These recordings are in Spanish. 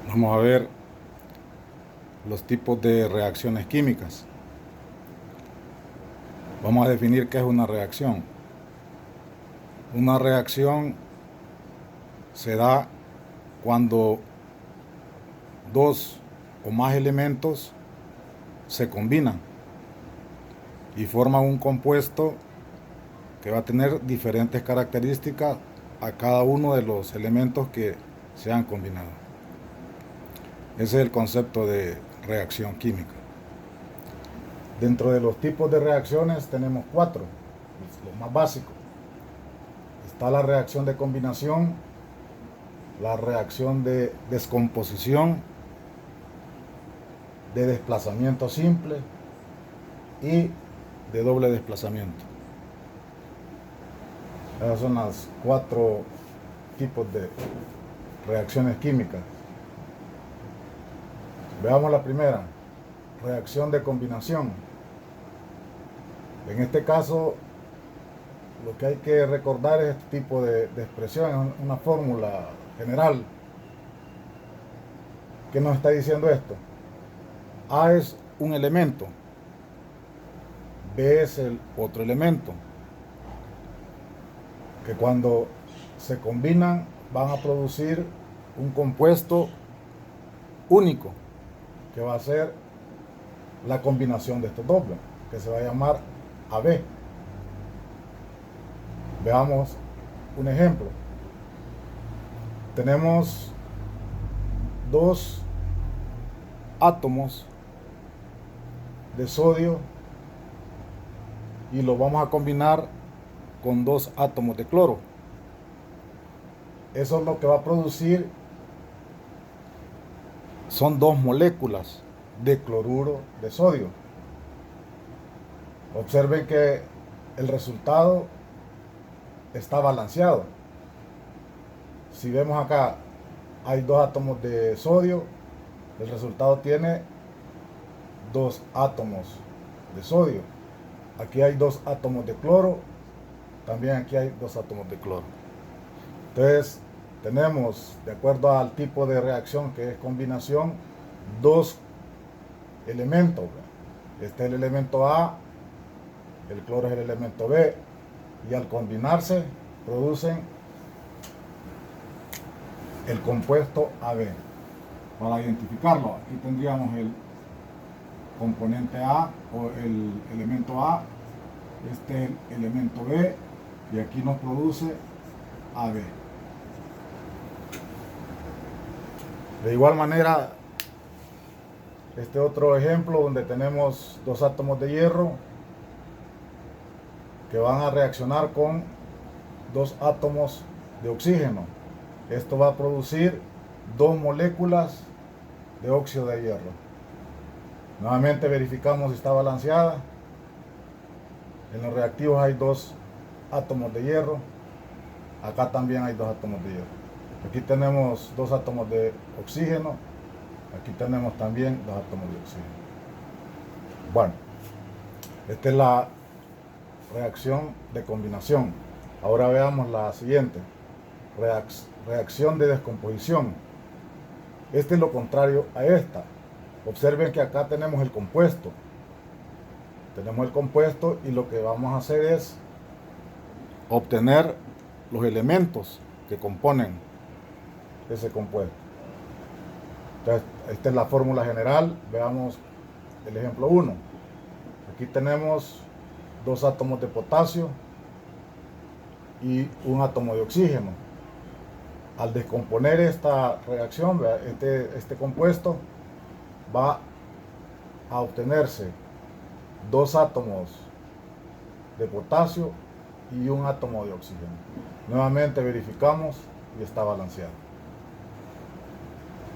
Vamos a ver los tipos de reacciones químicas. Vamos a definir qué es una reacción. Una reacción se da cuando dos o más elementos se combinan y forman un compuesto que va a tener diferentes características a cada uno de los elementos que se han combinado. Ese es el concepto de reacción química. Dentro de los tipos de reacciones tenemos 4, los más básicos. Está la reacción de combinación, la reacción de descomposición, de desplazamiento simple y de doble desplazamiento. Esos son los 4 tipos de reacciones químicas. Veamos la primera, reacción de combinación. En este caso, lo que hay que recordar es este tipo de expresión, es una fórmula general. ¿Qué nos está diciendo esto? A es un elemento, B es el otro elemento, que cuando se combinan van a producir un compuesto único, que va a ser la combinación de estos dos, que se va a llamar AB. Veamos un ejemplo. Tenemos dos átomos de sodio y los vamos a combinar con dos átomos de cloro. Eso es lo que va a producir, son dos moléculas de cloruro de sodio. Observen que el resultado está balanceado. Si vemos acá, hay dos átomos de sodio, el resultado tiene dos átomos de sodio. Aquí hay dos átomos de cloro, también aquí hay dos átomos de cloro. Entonces, tenemos, de acuerdo al tipo de reacción que es combinación, dos elementos. Este es el elemento A, el cloro es el elemento B, y al combinarse producen el compuesto AB. Para identificarlo, aquí tendríamos el componente A o el elemento A, este es el elemento B, y aquí nos produce AB. De igual manera, este otro ejemplo donde tenemos dos átomos de hierro que van a reaccionar con dos átomos de oxígeno. Esto va a producir dos moléculas de óxido de hierro. Nuevamente verificamos si está balanceada. En los reactivos hay dos átomos de hierro. Acá también hay dos átomos de hierro. Aquí tenemos dos átomos de oxígeno. Aquí tenemos también dos átomos de oxígeno. Bueno, esta es la reacción de combinación. Ahora veamos la siguiente. Reacción de descomposición. Este es lo contrario a esta. Observen que acá tenemos el compuesto. Tenemos el compuesto y lo que vamos a hacer es obtener los elementos que componen ese compuesto. Entonces, esta es la fórmula general. Veamos el ejemplo 1. Aquí tenemos dos átomos de potasio y un átomo de oxígeno. Al descomponer esta reacción, este compuesto, va a obtenerse dos átomos de potasio y un átomo de oxígeno. Nuevamente verificamos y está balanceado.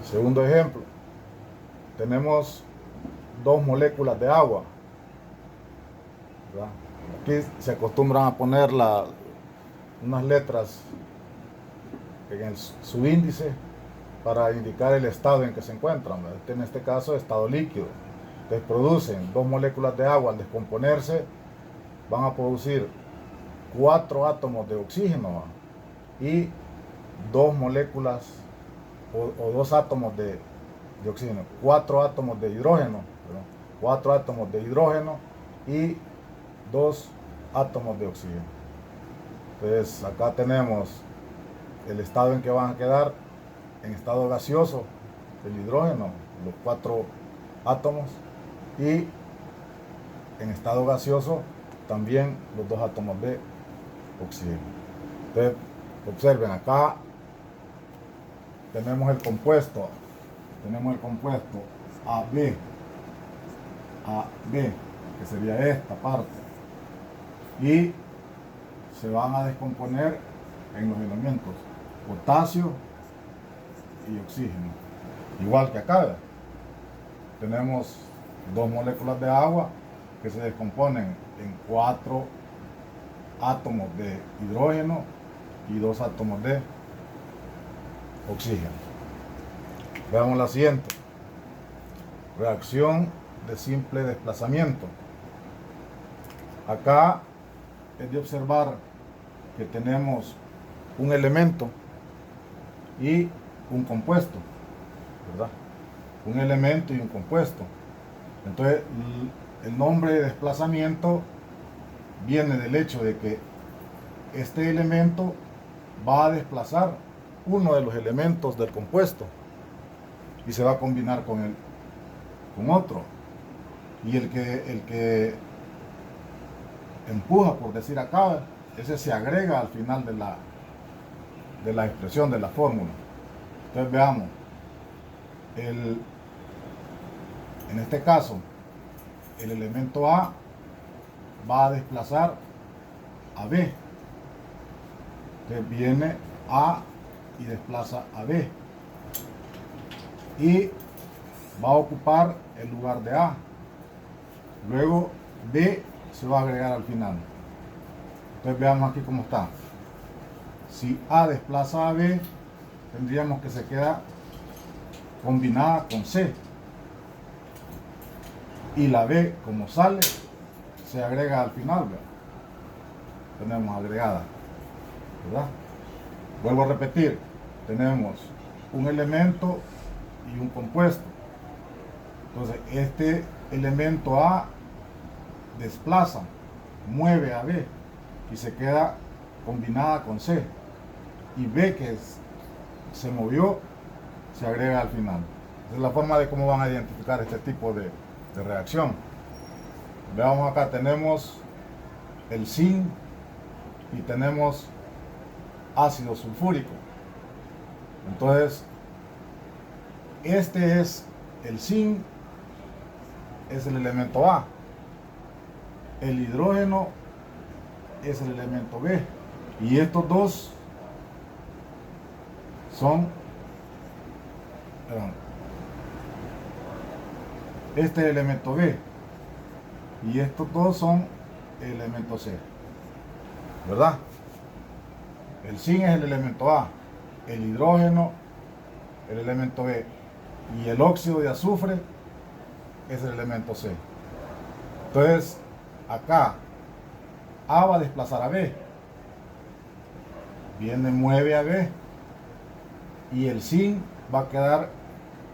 Segundo ejemplo, tenemos dos moléculas de agua, ¿verdad? Aquí se acostumbran a poner unas letras en el subíndice para indicar el estado en que se encuentran. En este caso, estado líquido. Entonces producen dos moléculas de agua. Al descomponerse van a producir 4 átomos de oxígeno y dos moléculas o 2 átomos de oxígeno, 4 átomos de hidrógeno, perdón, 4 átomos de hidrógeno y 2 átomos de oxígeno. Entonces acá tenemos el estado en que van a quedar en estado gaseoso el hidrógeno, los 4 átomos, y en estado gaseoso también los 2 átomos de oxígeno. Entonces observen, acá tenemos el compuesto AB, que sería esta parte, y se van a descomponer en los elementos potasio y oxígeno, igual que acá. Tenemos 2 moléculas de agua que se descomponen en 4 átomos de hidrógeno y 2 átomos de oxígeno. Veamos la siguiente. Reacción de simple desplazamiento. Acá es de observar que tenemos un elemento y un compuesto, ¿verdad? Un elemento y un compuesto. Entonces, el nombre de desplazamiento viene del hecho de que este elemento va a desplazar uno de los elementos del compuesto y se va a combinar con otro. Y el que empuja, por decir acá, ese se agrega al final de la expresión, de la fórmula. Entonces veamos, en este caso, el elemento A va a desplazar a B. Entonces viene A y desplaza a B. Y va a ocupar el lugar de A. Luego B se va a agregar al final. Entonces veamos aquí cómo está. Si A desplaza a B, tendríamos que se queda combinada con C. Y la B, como sale, se agrega al final, ¿verdad? Tenemos agregada, ¿verdad? Vuelvo a repetir, tenemos un elemento y un compuesto. Entonces, este elemento A desplaza, mueve a B y se queda combinada con C. Y B, que se movió, se agrega al final. Esa es la forma de cómo van a identificar este tipo de reacción. Veamos acá, tenemos el zinc y tenemos ácido sulfúrico. Entonces, este es el zinc, es el elemento A. El hidrógeno es el elemento B. Y estos dos son, este es el elemento B. Y estos dos son el elemento C. ¿Verdad? El zinc es el elemento A. El hidrógeno, el elemento B. Y el óxido de azufre es el elemento C. Entonces, acá A va a desplazar a B. Viene, mueve a B. Y el zinc va a quedar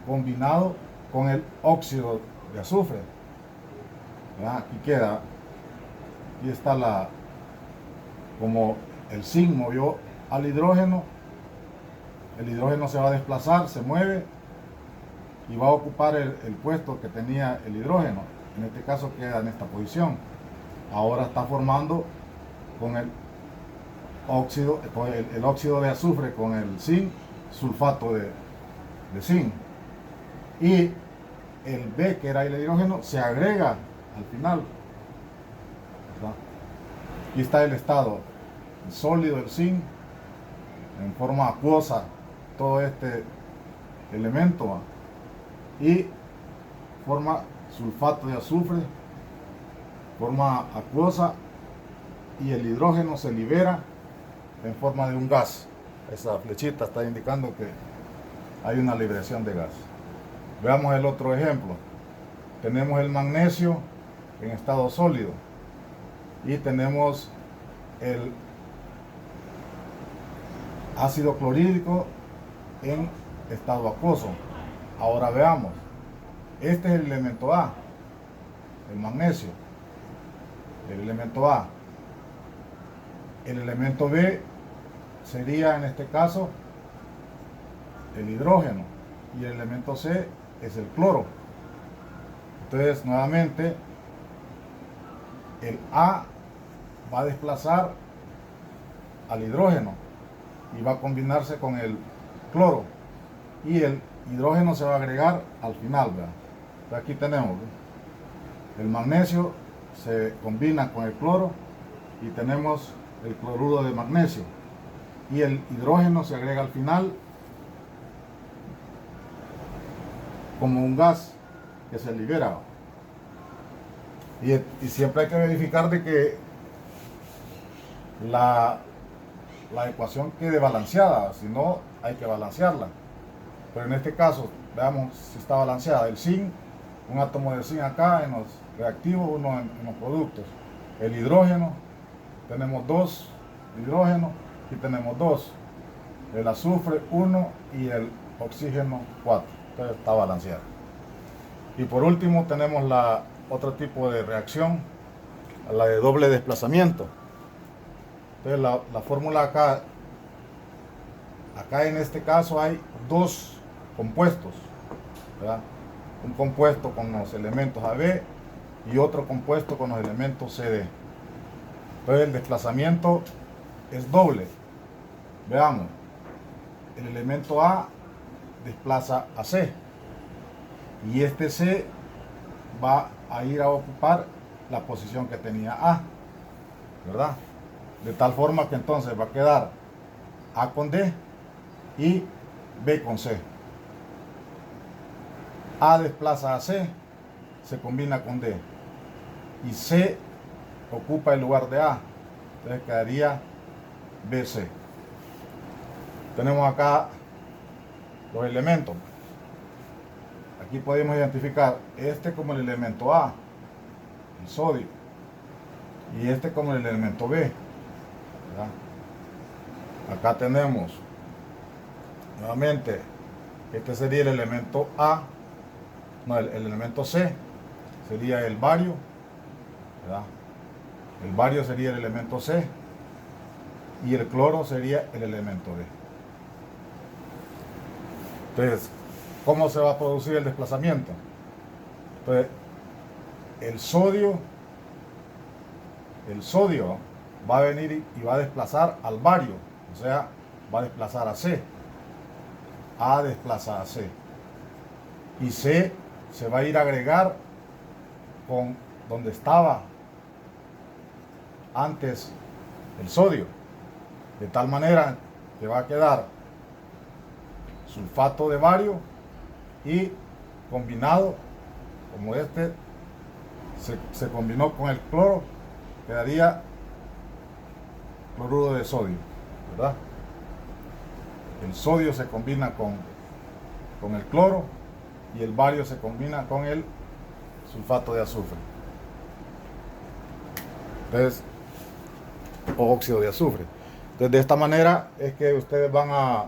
combinado con el óxido de azufre. ¿Verdad? Aquí queda. Aquí está como el zinc movió al hidrógeno. El hidrógeno se va a desplazar, se mueve y va a ocupar el puesto que tenía el hidrógeno. En este caso queda en esta posición. Ahora está formando con el óxido de azufre con el zinc, sulfato de zinc. Y el B, que era el hidrógeno, se agrega al final. ¿Verdad? Aquí está el estado sólido del zinc, en forma acuosa, todo este elemento, ¿va? Y forma sulfato de azufre, forma acuosa, y el hidrógeno se libera en forma de un gas. Esa flechita está indicando que hay una liberación de gas. Veamos el otro ejemplo. Tenemos el magnesio en estado sólido y tenemos el ácido clorhídrico en estado acuoso. Ahora veamos, este es el elemento A, el magnesio, el elemento A. El elemento B sería en este caso el hidrógeno y el elemento C es el cloro. Entonces nuevamente el A va a desplazar al hidrógeno y va a combinarse con el cloro y el hidrógeno se va a agregar al final, ¿verdad? Entonces aquí tenemos, ¿verdad? El magnesio se combina con el cloro y tenemos el cloruro de magnesio y el hidrógeno se agrega al final como un gas que se libera. Y siempre hay que verificar de que la ecuación quede balanceada, si no hay que balancearla. Pero en este caso, veamos si está balanceada. El zinc, un átomo de zinc acá en los reactivos, uno en los productos. El hidrógeno, tenemos 2 hidrógenos y tenemos 2. El azufre 1 y el oxígeno 4. Entonces está balanceado. Y por último tenemos otro tipo de reacción, la de doble desplazamiento. Entonces la fórmula acá en este caso hay 2 compuestos, ¿verdad? Un compuesto con los elementos AB y otro compuesto con los elementos CD. Entonces el desplazamiento es doble. Veamos, el elemento A desplaza a C y este C va a ir a ocupar la posición que tenía A, ¿verdad? De tal forma que entonces va a quedar A con D y B con C. A desplaza a C, se combina con D y C ocupa el lugar de A, entonces quedaría BC. Tenemos acá los elementos. Aquí podemos identificar este como el elemento A, el sodio, y este como el elemento B, ¿verdad? Acá tenemos nuevamente, este sería el elemento A, no, el elemento C sería el bario, ¿verdad? El bario sería el elemento C y el cloro sería el elemento D. Entonces, ¿cómo se va a producir el desplazamiento? Entonces, el sodio va a venir y va a desplazar al bario, o sea, va a desplazar a C. A desplaza a C. Y C se va a ir a agregar con donde estaba antes el sodio, de tal manera que va a quedar sulfato de bario y combinado, como este se combinó con el cloro, quedaría cloruro de sodio, ¿verdad? El sodio se combina con el cloro y el bario se combina con el sulfato de azufre. Entonces, o óxido de azufre. Entonces, de esta manera es que ustedes van a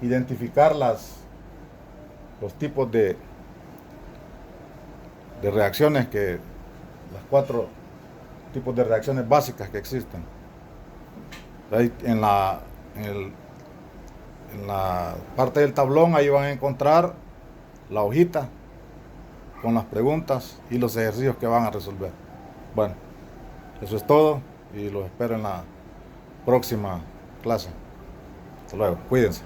identificar los tipos de reacciones las 4 tipos de reacciones básicas que existen. Ahí en la parte del tablón ahí van a encontrar la hojita con las preguntas y los ejercicios que van a resolver. Bueno, eso es todo y los espero en la próxima clase. Hasta luego, cuídense.